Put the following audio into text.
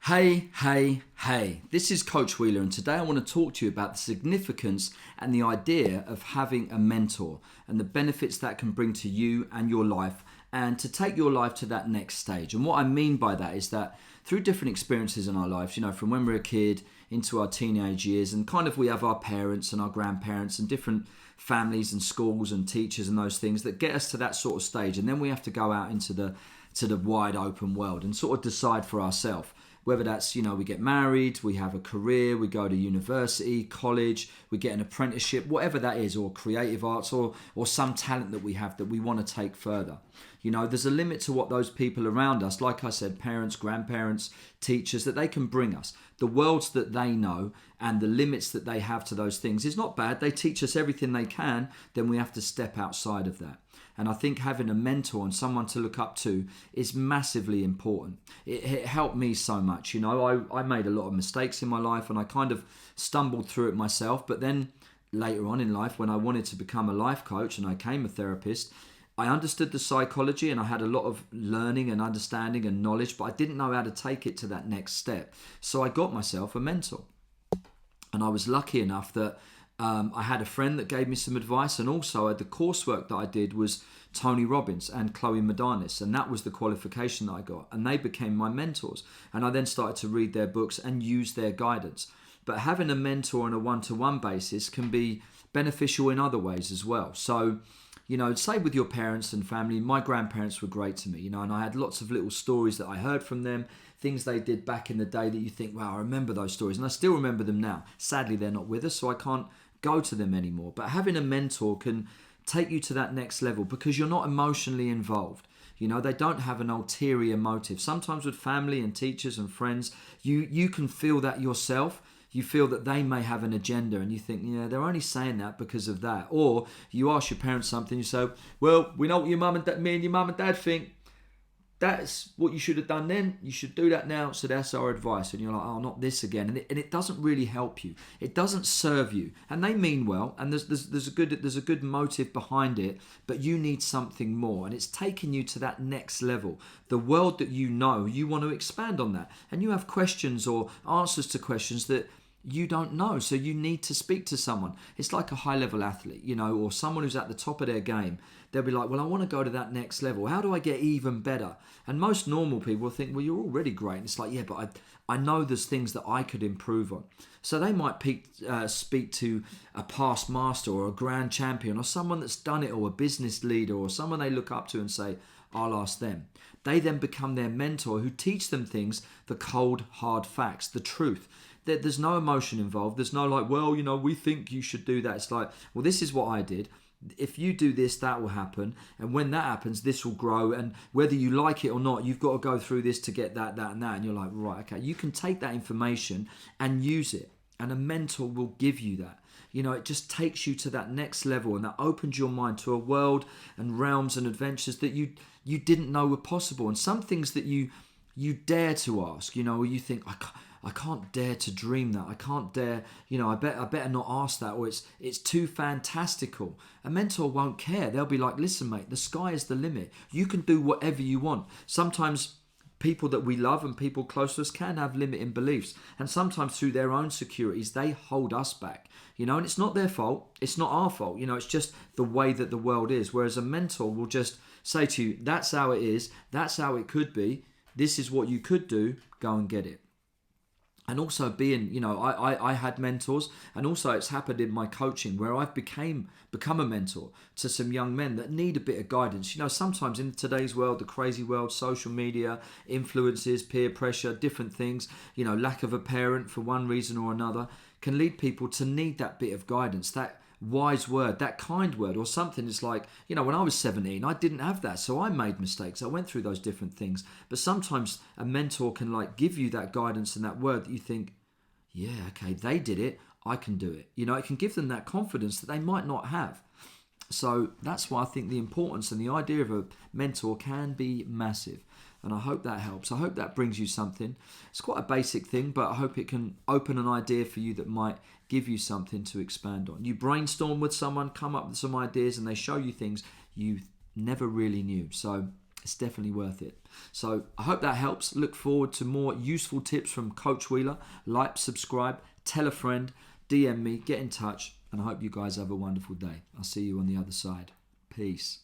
Hey. This is Coach Wheeler, and today I want to talk to you about the significance and the idea of having a mentor and the benefits that can bring to you and your life, and to take your life to that next stage. And what I mean by that is that through different experiences in our lives, from when we're a kid into our teenage years, and kind of we have our parents and our grandparents and different families and schools and teachers and those things that get us to that sort of stage. And then we have to go out into the wide open world and sort of decide for ourselves. Whether that's, we get married, we have a career, we go to university, college, we get an apprenticeship, whatever that is, or creative arts, or some talent that we have that we want to take further. There's a limit to what those people around us, like I said, parents, grandparents, teachers, that they can bring us. The worlds that they know and the limits that they have to those things is not bad. They teach us everything they can, then we have to step outside of that. And I think having a mentor and someone to look up to is massively important. It helped me so much. I made a lot of mistakes in my life and I kind of stumbled through it myself. But then later on in life, when I wanted to become a life coach and I became a therapist, I understood the psychology and I had a lot of learning and understanding and knowledge, but I didn't know how to take it to that next step. So I got myself a mentor. And I was lucky enough that I had a friend that gave me some advice, and also the coursework that I did was Tony Robbins and Chloe Madanis, and that was the qualification that I got, and they became my mentors. And I then started to read their books and use their guidance. But having a mentor on a one-to-one basis can be beneficial in other ways as well. So, say with your parents and family, my grandparents were great to me, and I had lots of little stories that I heard from them, things they did back in the day that you think, wow, I remember those stories, and I still remember them now. Sadly, they're not with us, so I can't go to them anymore. But having a mentor can take you to that next level because you're not emotionally involved. They don't have an ulterior motive. Sometimes with family and teachers and friends, you can feel that yourself. You feel that they may have an agenda and you think, they're only saying that because of that. Or you ask your parents something, you say, well, we know what me and your mum and dad think. That's what you should have done then. You should do that now. So that's our advice. And you're like, oh, not this again. And it doesn't really help you. It doesn't serve you. And they mean well. And there's a good motive behind it. But you need something more. And it's taking you to that next level. The world that you know, you want to expand on that. And you have questions or answers to questions that you don't know, so you need to speak to someone. It's like a high-level athlete, or someone who's at the top of their game. They'll be like, well, I want to go to that next level. How do I get even better? And most normal people think, well, you're already great. And it's like, yeah, but I know there's things that I could improve on. So they might speak to a past master or a grand champion or someone that's done it, or a business leader or someone they look up to and say, I'll ask them. They then become their mentor who teach them things, the cold, hard facts, the truth. There's no emotion involved. There's no like, well, we think you should do that. It's like, well, this is what I did. If you do this, that will happen. And when that happens, this will grow. And whether you like it or not, you've got to go through this to get that, and that. And you're like, right, okay. You can take that information and use it. And a mentor will give you that. It just takes you to that next level, and that opens your mind to a world and realms and adventures that you didn't know were possible. And some things that you dare to ask, or you think, I can't dare to dream that. I can't dare, I better not ask that, or it's too fantastical. A mentor won't care. They'll be like, listen, mate, the sky is the limit. You can do whatever you want. Sometimes people that we love and people close to us can have limiting beliefs. And sometimes through their own securities, they hold us back. And it's not their fault. It's not our fault. It's just the way that the world is. Whereas a mentor will just say to you, that's how it is. That's how it could be. This is what you could do. Go and get it. And also I had mentors, and also it's happened in my coaching where I've become a mentor to some young men that need a bit of guidance. Sometimes in today's world, the crazy world, social media, influences, peer pressure, different things, lack of a parent for one reason or another can lead people to need that bit of guidance, that wise word, that kind word, or something. It's like, when I was 17, I didn't have that, so I made mistakes. I went through those different things. But sometimes a mentor can give you that guidance and that word that you think, yeah, okay, they did it, I can do it. It can give them that confidence that they might not have. So that's why I think the importance and the idea of a mentor can be massive. And I hope that helps. I hope that brings you something. It's quite a basic thing, but I hope it can open an idea for you that might give you something to expand on. You brainstorm with someone, come up with some ideas, and they show you things you never really knew. So It's definitely worth it. So I hope that helps. Look forward to more useful tips from Coach Wheeler. Like, subscribe, tell a friend, DM me, get in touch, and I hope you guys have a wonderful day. I'll see you on the other side. Peace.